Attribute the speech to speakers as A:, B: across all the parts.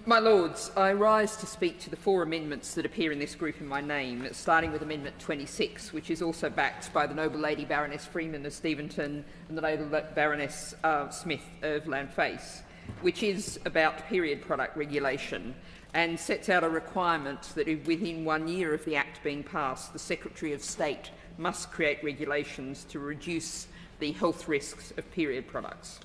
A: My Lords, I rise to speak to the 4 amendments that appear in this group in my name, starting with Amendment 26, which is also backed by the Noble Lady Baroness Freeman of Steventon and the Noble Baroness Smith of Landface, which is about period product regulation and sets out a requirement that within 1 year of the Act being passed, the Secretary of State must create regulations to reduce the health risks of period products.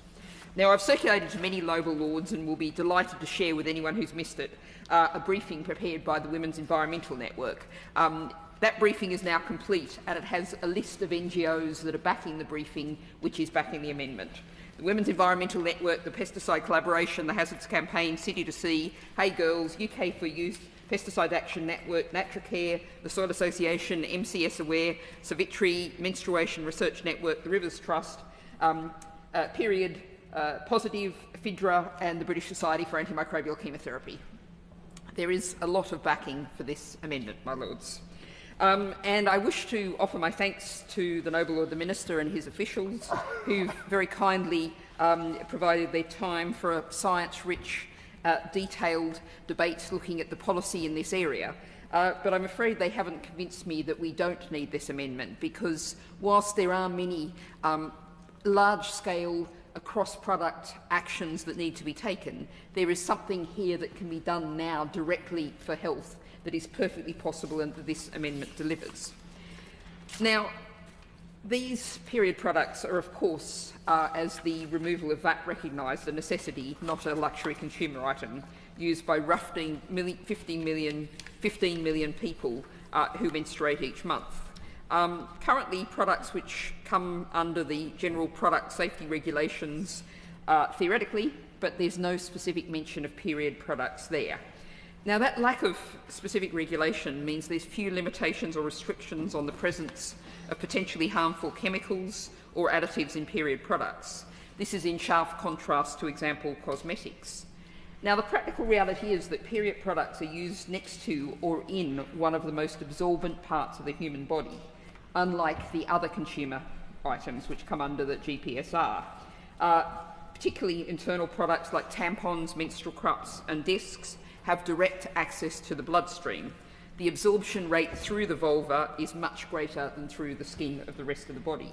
A: Now, I've circulated to many Noble Lords and will be delighted to share with anyone who's missed it a briefing prepared by the Women's Environmental Network. That briefing is now complete and it has a list of NGOs that are backing the briefing, which is backing the amendment. The Women's Environmental Network, the Pesticide Collaboration, the Hazards Campaign, City to Sea, Hey Girls, UK for Youth, Pesticide Action Network, Natracare, the Soil Association, MCS Aware, Savitri, Menstruation Research Network, the Rivers Trust, Period, Positive, FIDRA and the British Society for Antimicrobial Chemotherapy. There is a lot of backing for this amendment, my Lords. And I wish to offer my thanks to the Noble Lord the Minister and his officials who've very kindly provided their time for a science-rich, detailed debate looking at the policy in this area. But I'm afraid they haven't convinced me that we don't need this amendment because whilst there are many large-scale across-product actions that need to be taken, there is something here that can be done now directly for health that is perfectly possible and that this amendment delivers. Now, these period products are, of course, as the removal of VAT recognised, a necessity, not a luxury consumer item, used by roughly 15 million people who menstruate each month. Currently, products which come under the general product safety regulations theoretically, but there's no specific mention of period products there. Now, that lack of specific regulation means there's few limitations or restrictions on the presence of potentially harmful chemicals or additives in period products. This is in sharp contrast to, example, cosmetics. Now, the practical reality is that period products are used next to or in one of the most absorbent parts of the human body, unlike the other consumer items which come under the GPSR. Particularly internal products like tampons, menstrual cups and discs have direct access to the bloodstream. The absorption rate through the vulva is much greater than through the skin of the rest of the body.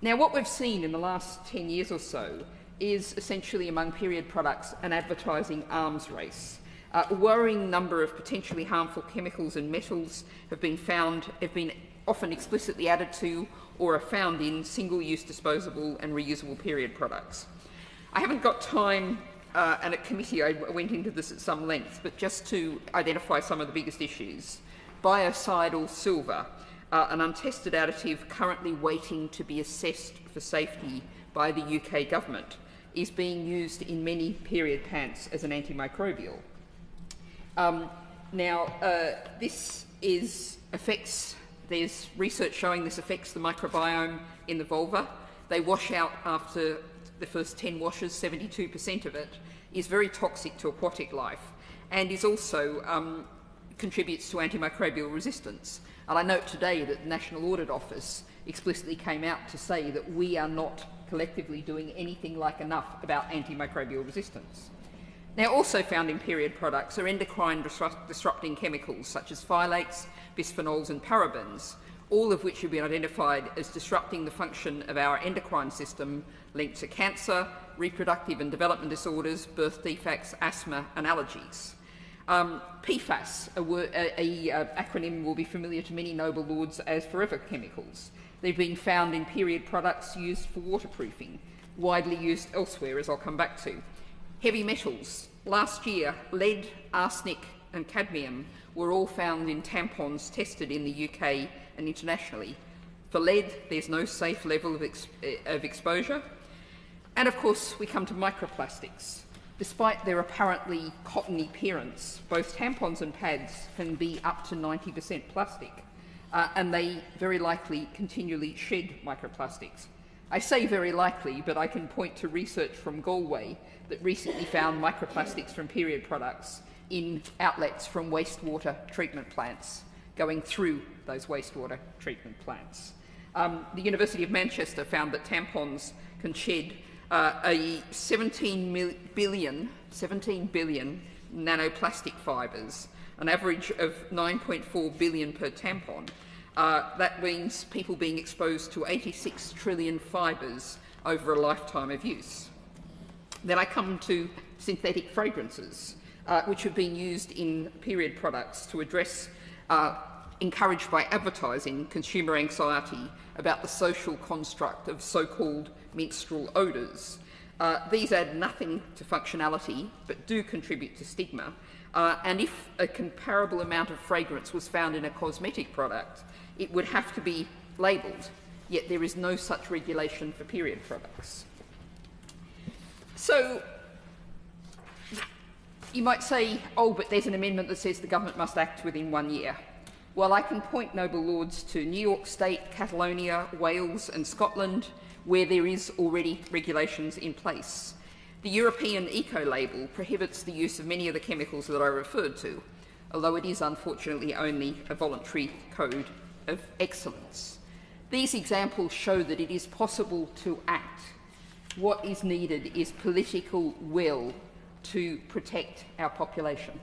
A: Now, what we've seen in the last 10 years or so is essentially among period products an advertising arms race. A worrying number of potentially harmful chemicals and metals have been often explicitly added to or are found in single-use disposable and reusable period products. I haven't got time, and at committee I went into this at some length, but just to identify some of the biggest issues. Biocidal silver, an untested additive currently waiting to be assessed for safety by the UK government, is being used in many period pants as an antimicrobial. There's research showing this affects the microbiome in the vulva. They wash out after the first 10 washes, 72% of it is very toxic to aquatic life and is also contributes to antimicrobial resistance. And I note today that the National Audit Office explicitly came out to say that we are not collectively doing anything like enough about antimicrobial resistance. Now, also found in period products are endocrine disrupting chemicals such as phthalates, bisphenols and parabens, all of which have been identified as disrupting the function of our endocrine system linked to cancer, reproductive and development disorders, birth defects, asthma and allergies. PFAS, an acronym will be familiar to many Noble Lords as forever chemicals. They've been found in period products used for waterproofing, widely used elsewhere, as I'll come back to. Heavy metals. Last year, lead, arsenic and cadmium were all found in tampons tested in the UK and internationally. For lead, there's no safe level of exposure. And of course, we come to microplastics. Despite their apparently cottony appearance, both tampons and pads can be up to 90% plastic, and they very likely continually shed microplastics. I say very likely, but I can point to research from Galway that recently found microplastics from period products in outlets from wastewater treatment plants going through those wastewater treatment plants. The University of Manchester found that tampons can shed a 17 billion nanoplastic fibres, an average of 9.4 billion per tampon. That means people being exposed to 86 trillion fibres over a lifetime of use. Then I come to synthetic fragrances, which have been used in period products to address, encouraged by advertising, consumer anxiety about the social construct of so-called menstrual odours. These add nothing to functionality, but do contribute to stigma. And if a comparable amount of fragrance was found in a cosmetic product, it would have to be labelled, yet there is no such regulation for period products. So you might say, oh, but there's an amendment that says the government must act within 1 year. Well, I can point, noble lords, to New York State, Catalonia, Wales and Scotland, where there is already regulations in place. The European eco-label prohibits the use of many of the chemicals that I referred to, although it is unfortunately only a voluntary code of excellence. These examples show that it is possible to act. What is needed is political will to protect our population.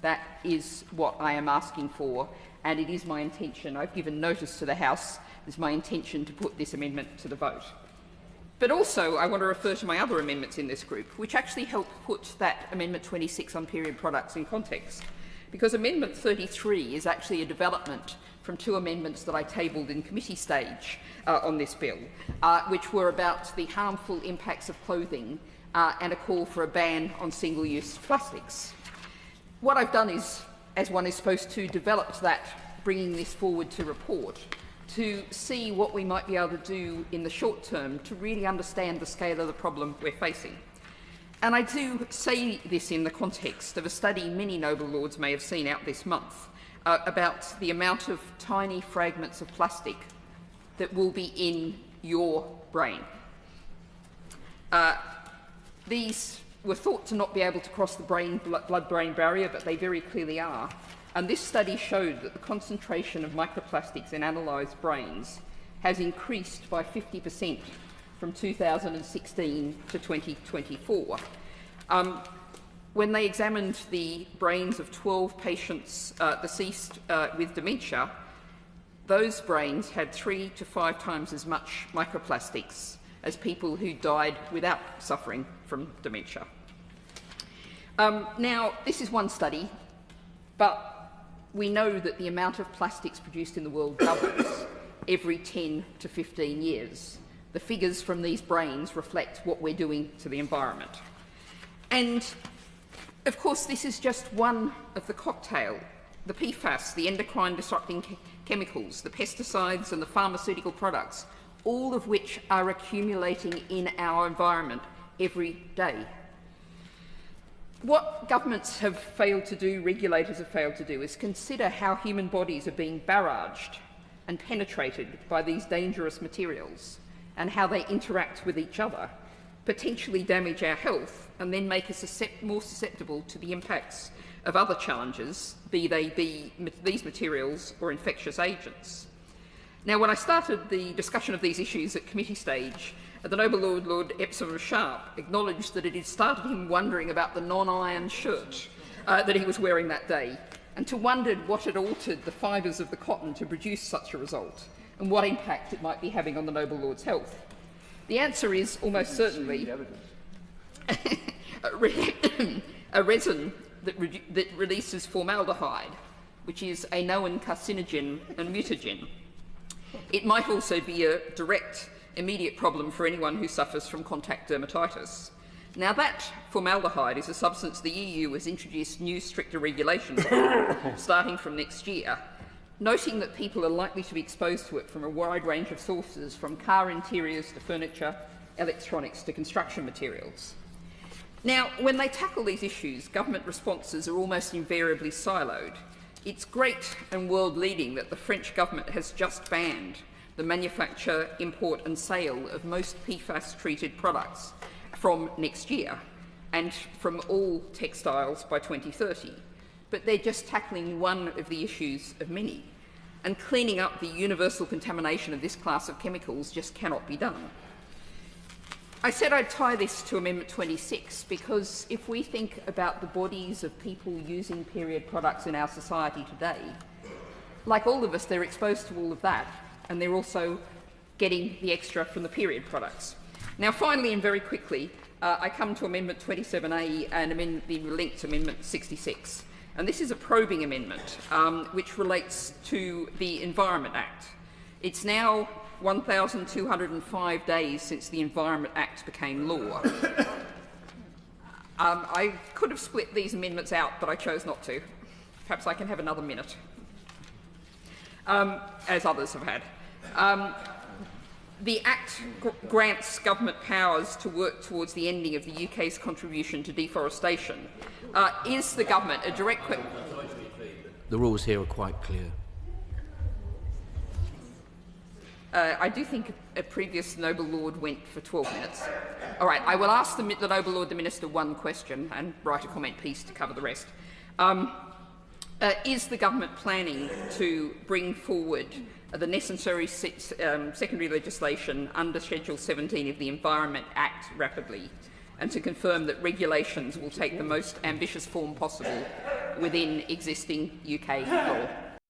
A: That is what I am asking for, and it is my intention. I've given notice to the House. It's my intention to put this amendment to the vote. But also, I want to refer to my other amendments in this group, which actually help put that Amendment 26 on period products in context, because Amendment 33 is actually a development from two amendments that I tabled in committee stage on this bill, which were about the harmful impacts of clothing and a call for a ban on single-use plastics. What I've done is, as one is supposed to, developed that, bringing this forward to report, to see what we might be able to do in the short term to really understand the scale of the problem we're facing. And I do say this in the context of a study many noble lords may have seen out this month about the amount of tiny fragments of plastic that will be in your brain. These were thought to not be able to cross the blood-brain barrier, but they very clearly are. And this study showed that the concentration of microplastics in analysed brains has increased by 50% from 2016 to 2024. When they examined the brains of 12 patients deceased with dementia, those brains had 3 to 5 times as much microplastics as people who died without suffering from dementia. Now, this is one study, but we know that the amount of plastics produced in the world doubles every 10 to 15 years. The figures from these brains reflect what we're doing to the environment. And, of course, this is just one of the cocktail. The PFAS, the endocrine-disrupting chemicals, the pesticides and the pharmaceutical products, all of which are accumulating in our environment every day. What governments have failed to do, regulators have failed to do, is consider how human bodies are being barraged and penetrated by these dangerous materials and how they interact with each other, potentially damage our health, and then make us more susceptible to the impacts of other challenges, be they these materials or infectious agents. Now, when I started the discussion of these issues at committee stage, the noble Lord Epsom Sharp acknowledged that it had started him wondering about the non-iron shirt that he was wearing that day, and to wonder what had altered the fibres of the cotton to produce such a result, and what impact it might be having on the noble Lord's health. The answer is almost certainly a resin that releases formaldehyde, which is a known carcinogen and mutagen. It might also be a direct, immediate problem for anyone who suffers from contact dermatitis. Now, that formaldehyde is a substance the EU has introduced new stricter regulations on, starting from next year, noting that people are likely to be exposed to it from a wide range of sources, from car interiors to furniture, electronics to construction materials. Now, when they tackle these issues, government responses are almost invariably siloed. It's great and world-leading that the French government has just banned the manufacture, import and sale of most PFAS-treated products from next year and from all textiles by 2030. But they're just tackling one of the issues of many, and cleaning up the universal contamination of this class of chemicals just cannot be done. I said I'd tie this to Amendment 26 because if we think about the bodies of people using period products in our society today, like all of us, they're exposed to all of that, and they're also getting the extra from the period products. Now, finally and very quickly, I come to Amendment 27A and the linked Amendment 66. And this is a probing amendment which relates to the Environment Act. It's now 1,205 days since the Environment Act became law. I could have split these amendments out, but I chose not to. Perhaps I can have another minute, as others have had. The Act grants government powers to work towards the ending of the UK's contribution to deforestation. Is the government a direct...
B: The rules here are quite clear.
A: I do think a previous Noble Lord went for 12 minutes. All right, I will ask the Noble Lord the Minister one question and write a comment piece to cover the rest. Is the government planning to bring forward the necessary secondary legislation under Schedule 17 of the Environment Act rapidly, and to confirm that regulations will take the most ambitious form possible within existing UK law?